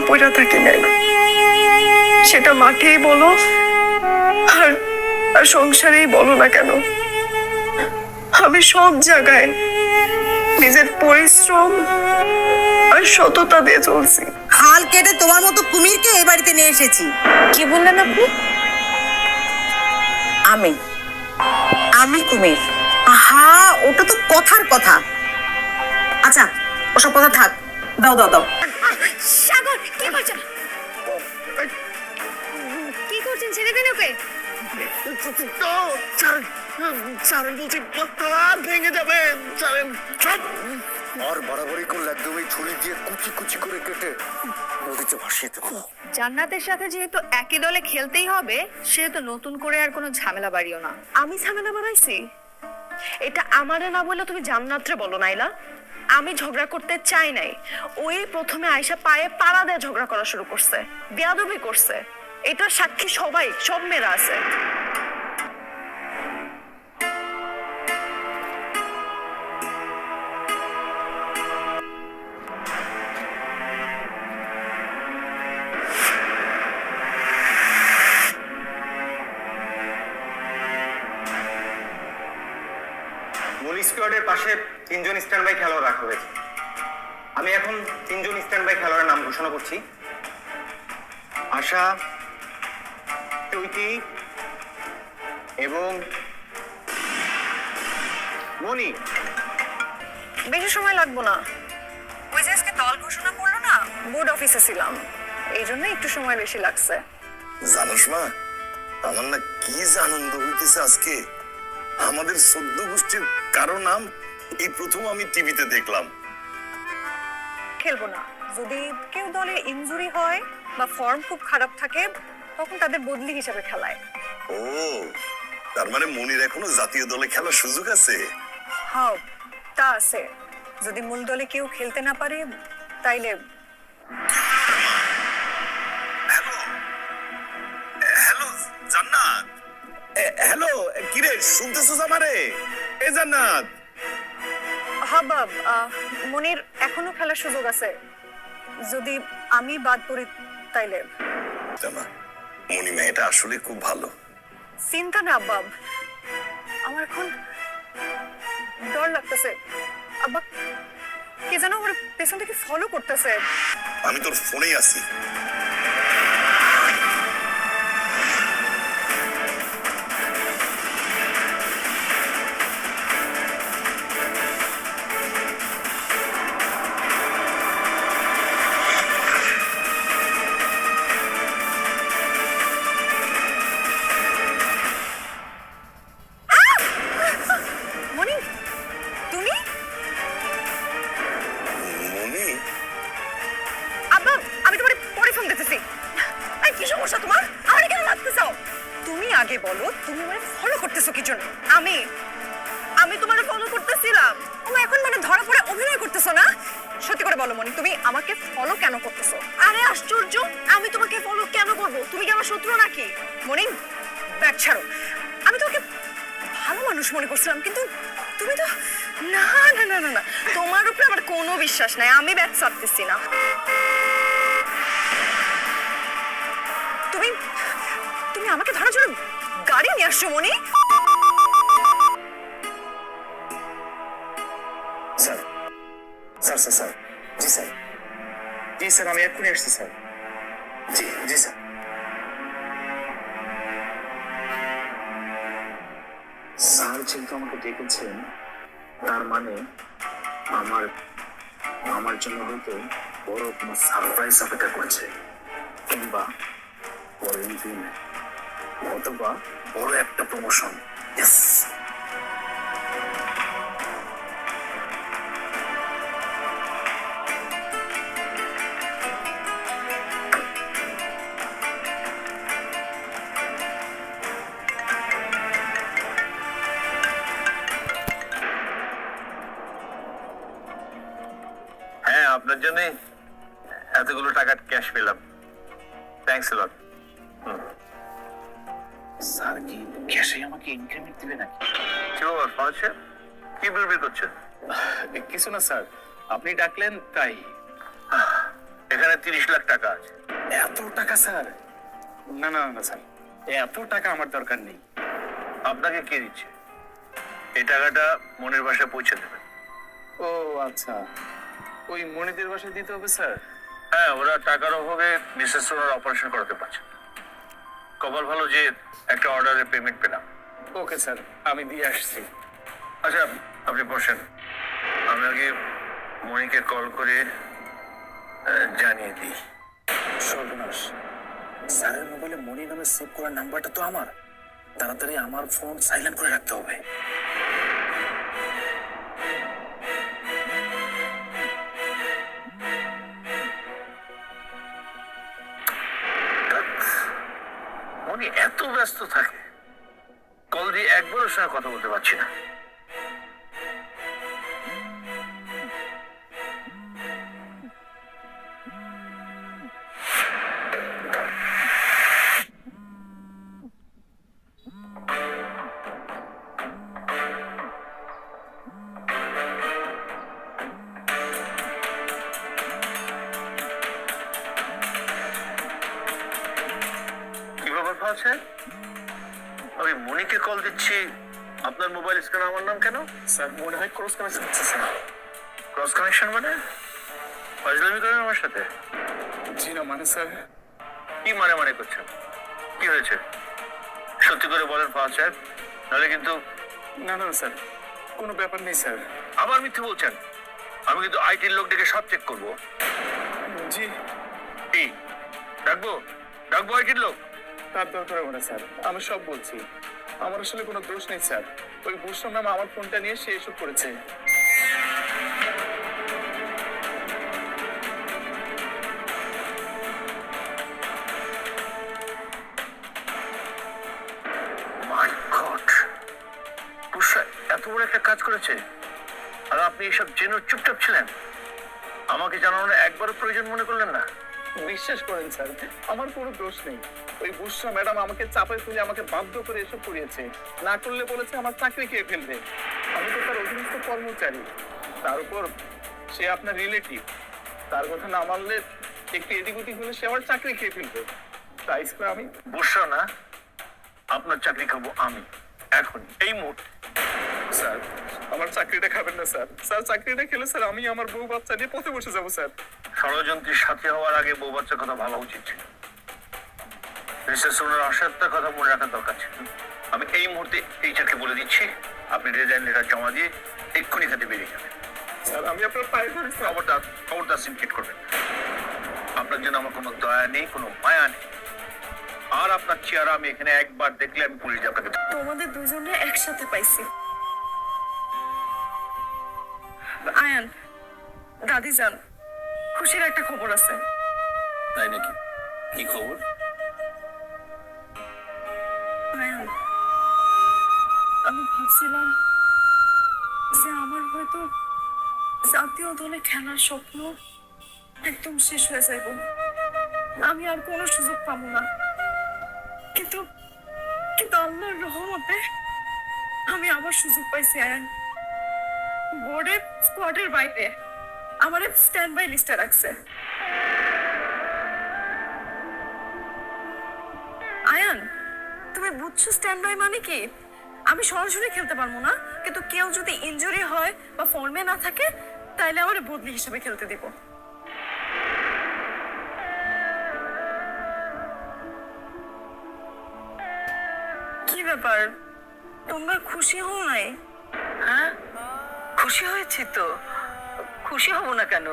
পড়ে থাকি নাই, সেটা মাঠেই বলো আর আর সংসারেই বলো না কেন, আমি সব জায়গায় নিজের পরিশ্রম আর সততা দিয়ে চলছি। হাল কেটে তোমার মতো কুমিরকে এই বাড়িতে নিয়ে এসেছি। কি বললেন আপনি? আমি আমি কুমির? আহা, ওটা তো কথার কথা। আচ্ছা, ওসব কথা থাক, দাও দাও দাও। সাগর, কি করছেন? কি করছেন? ছেড়ে দিন ওকে। ভেঙে যাবে। আর বাড়াবাড়ি করলে একদমই ছুরি দিয়ে কুচি কুচি করে কেটে নদীতে ভাসিয়ে দেবো। জান্নাতের সাথে যেহেতু একই দলে খেলতেই হবে, সেহেতু নতুন করে আর কোনো ঝামেলা বাড়িও না। আমি ঝামেলা বানাইছি? এটা আমারে না বলে তুমি জান্নাতরে বলো নাইলা। আমি ঝগড়া করতে চাই নাই, ওই প্রথমে আয়শা পায়ে পাড়া দিয়ে ঝগড়া করা শুরু করছে, বেয়াদবি করছে। এটা সাক্ষী সবাই, সব মেয়েরা আছে। মূল স্কোয়াডের পাশে 3 জন স্ট্যান্ড বাই খেলোয়াড় রাখা হয়েছে। আমি এখন 3 জন স্ট্যান্ড বাই খেলোয়াড়ের নাম ঘোষণা করছি। আশা, চৈতি এবং মনি। বেশি সময় লাগবো না, ওই যে আজকে দল ঘোষণা করলো না, বোর্ড অফিসে ছিলাম, এই জন্য একটু সময় বেশি লাগছে। জানোস মা, আমার না কি আনন্দ হইতেছে আজকে। আমাদের 14 গোষ্ঠীর কারো নাম এই প্রথম আমি টিভিতে দেখলাম। খেলবো না, যদি কেউ দলে ইনজুরি হয় বা ফর্ম খুব খারাপ থাকে, তখন তাদের বদলি হিসেবে খেলায়। ও, তার মানে মনির এখনো জাতীয় দলে খেলার সুযোগ আছে? হ্যাঁ, তা আছে। যদি মূল দলে কেউ খেলতে না পারে, তাইলে হ্যালো জান্নাত, হ্যালো, কিরে শুনতেছস আমারে? এ জান্নাত, হাবাব, মনির এখনো খেলার সুযোগ আছে। যদি আমি বাদ পড়ি তাইলে। জানা, মনি মেয়েটা আসলে খুব ভালো। চিন্তা না আব্বাব, আমার এখন ডর লাগতেছে। আব্বা, কে যেন আমার পেছন থেকে ফলো করতেছে। আমি তোর ফোনেই আছি। মনি, তুমি? মনি, আব্বা, আমি তোমার পরে ফোন দিতেছি। এই, কি সমস্যা তোমার? আমারে কেন লাগতেছো? তুমি আগে বলো, তুমি আমারে ফলো করতেছো কি জন্য? আমি তোমারে ফলো করতেছিলাম। ও এখন মানে ধরা পড়ে অভিনয় করতেছো না? সত্যি করে বলো মনি, তুমি আমাকে ফলো কেন করতেছো? আরে আশ্চর্য, আমি তোমাকে ফলো কেন করব? তুমি কি আমার শত্রু নাকি? মনি, ব্যাগ ছাড়ো। আমি তোমাকে ভালো মানুষ মনে করছিলাম, কিন্তু তুমি তো না না না না না, তোমার উপরে আমার কোনো বিশ্বাস নাই। আমি ব্যাগ ছাড়তেছি না। তুমি তুমি আমাকে ধরার জন্য গাড়ি নিয়ে আসছো মনি? স্যার স্যার স্যার স্যার জি স্যার, জি স্যার, আমি এক্ষুনি আসছি স্যার। জি জি স্যার। স্যার যেহেতু আমাকে ডেকেছেন, তার মানে আমার আমার জন্য হয়তো বড় কোনো সারপ্রাইজ অপেক্ষা করছে, কিংবা বড় ইনক্রিমেন্ট অথবা বড় একটা প্রমোশন। ইয়েস। হ্যাঁ, আপনার জন্য এতগুলো টাকা ক্যাশ পেলাম। Thanks lot. স্যার কি ক্যাশে আমাকে ইনক্রিমেন্ট দিবে নাকি? কি ব্যাপার ফাউন্ডেশন, কি বিড়বিড় করছেন? কিছু না স্যার, আপনি ডাকলেন তাই। এখানে 30 লাখ টাকা আছে। এত টাকা স্যার? না না না স্যার, এত টাকা আমার দরকার নেই। আপনাকে কে দিচ্ছে? এই টাকাটা মনের বাসায় পৌঁছে দেবেন। ও আচ্ছা, ওই মনিদের বাসায় দিতে হবে স্যার? হ্যাঁ, ওরা টাকার অভাবে মিসেস সোনার অপারেশন করাতে পারছে না। কপাল ভালো যে একটা অর্ডারে পেমেন্ট পেলাম। ওকে স্যার, আমি দিয়ে আসছি। আচ্ছা, আপনি বসেন, আমি আগে মনিকে কল করে জানিয়ে দিই। সর্বনাশ, স্যারের মোবাইলে মনি নামে সেভ করার নাম্বারটা তো আমার। তাড়াতাড়ি আমার ফোন সাইলেন্ট করে রাখতে হবে। মনি এত ব্যস্ত থাকে, কল দিয়ে একবারের সঙ্গে কথা বলতে পারছি না। কি ব্যাপার আছে? আমি মনিকে কল দিচ্ছি, আপনার মোবাইল স্ক্রিনে আমার নাম কেন? স্যার মনে হয় ক্রস কানেকশন হচ্ছে স্যার। ক্রস কানেকশন মানে? ফাজলামি করেন আমার সাথে? জি না, মানে স্যার কি মানে মানে করছেন? কি হয়েছে সত্যি করে বলেন ফাহাদ সাহেব, নাহলে কিন্তু। না না স্যার, কোনো ব্যাপার নেই স্যার। আবার মিথ্যে বলছেন। আমি কিন্তু আইটির লোক ডেকে সব চেক করবো। জি, কি ডাকবো? ডাকবো আইটির লোক? তার দরকার হবে না স্যার, আমি সব বলছি। আমার আসলে কোনো দোষ নেই স্যার। ওই বুসরাম নামে আমার ফোনটা নিয়ে সে এসব করেছে। মাই গড, পুষা এত বড় একটা কাজ করেছে, আর আপনি এসব জেনে চুপচাপ ছিলেন? আমাকে জানানোর একবারও প্রয়োজন মনে করলেন না? বিশ্বাস করেন স্যার, আমার কোনো দোষ নেই। ওই বুসরা ম্যাডাম আমাকে চাপায় তুলে আমাকে বাধ্য করে এসব করিয়েছে। না করলে বলেছে আমার চাকরি খেয়ে ফেলবে। আমি তো তার অধীনস্থ কর্মচারী, তার উপর সে আপনার রিলেটিভ। তার কথা না মানলে একটু এদিক ওদিক হলে সে আমার চাকরি খেয়ে ফেলবে। তাই স্যার আমি। বুঝছো না, আপনার চাকরি খাবো আমি এখন এই মুহূর্তে। স্যার আমার চাকরিটা খাবেন না স্যার। স্যার চাকরিটা খেলে স্যার আমি আমার বউ বাচ্চা নিয়ে পথে বসে যাবো স্যার। ষড়যন্ত্রের সাথে হওয়ার আগে বউ বাচ্চার কথা ভাবা উচিত ছিল। মিসেস সোনার অসত্যের কথা মনে রাখার দরকার ছিল। আমি এই মুহূর্তে টিচারকে বলে দিচ্ছি, আপনি রিজাইন লেটার জমা দিয়ে এক্ষুনি খাতে বেরিয়ে যাবেন। স্যার আমি আপনার পায়ে ধরি স্যার। খবরদার সিনকেট করবেন। আপনার জন্য আমার কোনো দয়া নেই, কোনো মায়া নেই। আর আপনার চেহারা আমি এখানে একবার দেখলে আমি পুলিশ আপনাকে। তোমাদের দুজনে একসাথে পাইছি। আয়ান, দাদি যান, খুশির একটা খবর আছে। তাই নাকি? কি খবর? আয়ান, আমি ভাবছিলাম যে আমার হয়তো জাতীয় দলে খেলার স্বপ্ন একদম শেষ হয়ে যাইব। আমি আর কোনো সুযোগ পাবো না। কিন্তু কিন্তু আল্লাহর রহমতে আমি আবার সুযোগ পাইছি। আয়ান, বোর্ডের স্কোয়াডের বাইরে আমার স্ট্যান্ড বাই লিস্টে রাখছে। আয়ান, তুমি বুঝছো স্ট্যান্ড বাই মানে কি? আমি সরাসরি খেলতে পারবো না, কিন্তু কেউ যদি ইনজুরি হয় বা ফর্মে না থাকে তাইলে আমার বদলি হিসেবে খেলতে দিব। কি ব্যাপার, তোমরা খুশি হও নাই? হ্যাঁ, খুশি হয়েছি তো। খুশি হব না কেন?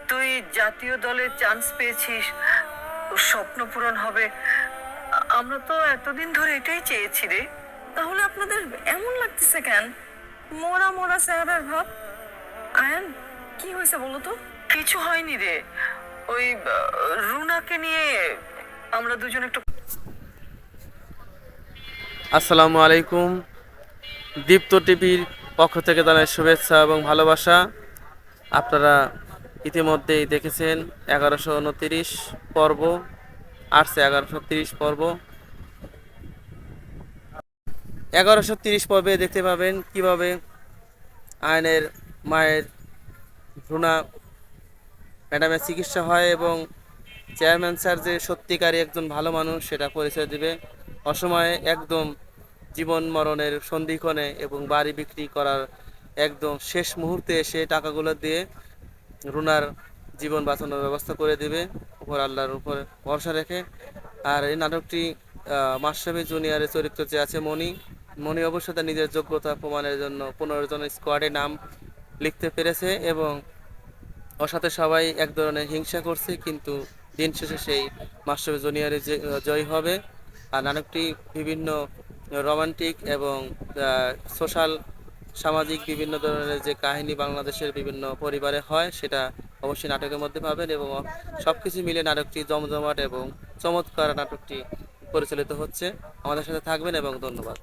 তুই জাতীয় দলে চান্স পেয়েছিস, তোর স্বপ্ন পূরণ হবে। আমরা তো এতদিন ধরে এটাই চেয়েছি রে। তাহলে আপনাদের এমন লাগতেছে কেন? মোরা মোরা চেহারার ভাব। আয়ান, কি হয়েছে বলো তো? কিছু হয়নি রে, ওই রুনাকে নিয়ে আমরা দুজন একটু। আসসালামু আলাইকুম। দীপ্ত টিভির পক্ষ থেকে জানাই শুভেচ্ছা এবং ভালোবাসা। আপনারা ইতিমধ্যেই দেখেছেন 1129 পর্ব, আসছে 1130 পর্ব। 1130 পর্বে দেখতে পাবেন কিভাবে আয়নের মায়ের রুনা ম্যাডামের চিকিৎসা হয় এবং চেয়ারম্যান স্যার যে সত্যিকারই একজন ভালো মানুষ সেটা পরিচয় দিবে। অসময়ে একদম জীবন মরণের সন্ধিক্ষণে এবং বাড়ি বিক্রি করার একদম শেষ মুহূর্তে এসে টাকাগুলো দিয়ে রুনার জীবন বাঁচানোর ব্যবস্থা করে দিবে উপর আল্লাহর উপর ভরসা রেখে। আর এই নাটকটি মাশরাফি জুনিয়রের চরিত্র যে আছে মণি, মণি অবশ্যই তার নিজের যোগ্যতা প্রমাণের জন্য 15 জন স্কোয়াডে নাম লিখতে পেরেছে এবং ওর সাথে সবাই এক ধরনের হিংসা করছে, কিন্তু দিন শেষে সেই মাশরাফি জুনিয়রের যে জয় হবে। আর নাটকটি বিভিন্ন রোমান্টিক এবং সোশ্যাল সামাজিক বিভিন্ন ধরনের যে কাহিনী বাংলাদেশের বিভিন্ন পরিবারে হয় সেটা অবশ্যই নাটকের মধ্যে পাবেন এবং সব কিছু মিলে নাটকটি জমজমাট এবং চমৎকার নাটকটি পরিচালিত হচ্ছে। আমাদের সাথে থাকবেন এবং ধন্যবাদ।